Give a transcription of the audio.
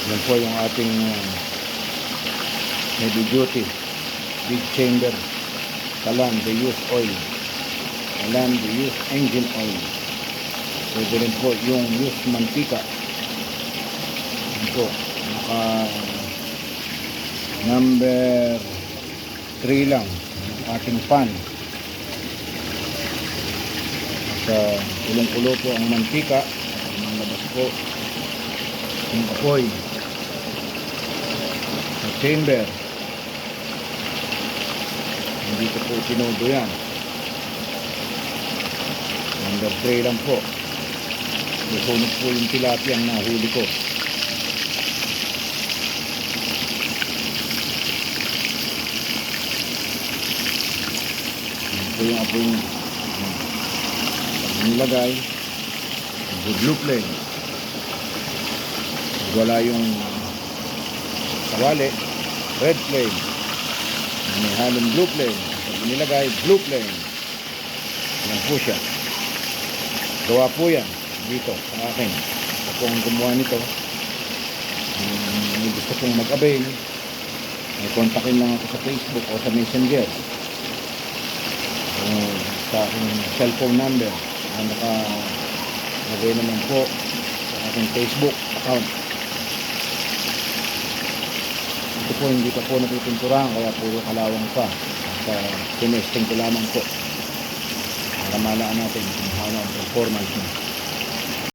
Yan po yung ating heavy duty big chamber kalan reuse oil, kalan reuse engine oil. Pwede rin po yung used mantika. Yan po, naka number 3 lang yung ating pan. At kulong-kulo po ang mantika, malabas po yung apoy sa chamber. Dito po tinodo yan. Number 3 lang po. Susunod po yung tilapia ang nahuli ko. Yan po yung apoy niya. Pag nilagay, blue flame. Wala yung kawali, red flame. May halong blue flame. Pag nilagay, blue flame. Yan po siya. Gawa po yan dito sa akin. Ako ang gumawa nito. May gusto kong mag-avail, may kontakin lang ako sa Facebook o sa Messenger. Sa aking cellphone number na nakalagay naman po sa aking Facebook account. Ito po hindi pa po napipinturahan, kaya puro kalawang pa. At tinesting ko lamang po para malaan natin kung ano ang performance niya.